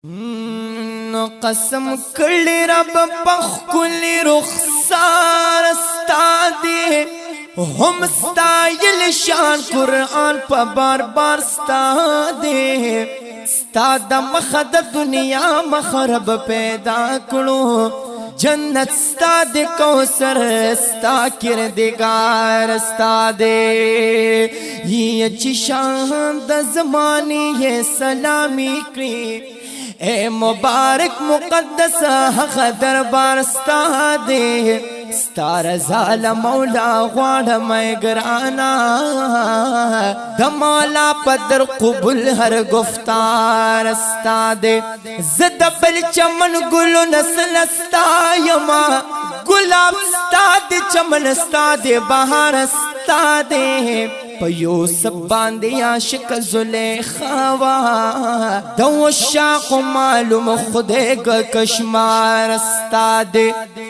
نو قسم کړي رب پخ کلی رخسار استادي هم ستایل شان قرآن په بار بار استادي استاد مخد دنیا مخرب پیدا کړو جنت استاد کوثر استا کردگار استاد یہ چشان د زمانی یہ سلامی کړي اے مبارک مقدس حق دربار ستا دے ستا رضا مولا غواړم مے گرانا د مولا پدر قبول هر گفتار ستا دے زد بل چمن گلو نسل ستا یما گلاب ستا دے چمن ستا دے بہار ستا دے یوسف باندې عاشق زلیخا وا دو شاق معلوم خدای کا کشمار استاد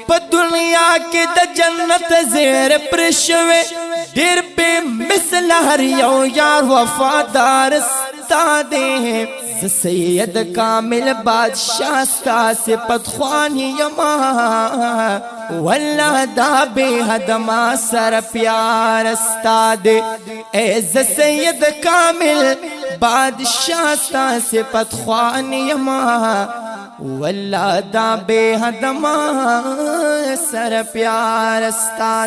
په دنیا کې د جنت زیر پرشوي ډېر په مثل هر یو یار وفادار استاد سید کامل بادشاہ ستا صفت خوانی یما والله دا بے حد ما سر پیار استاد اے سید کامل بادشاہ ستا صفت خوانی یما والله دا بے حد ما سر پیار استاد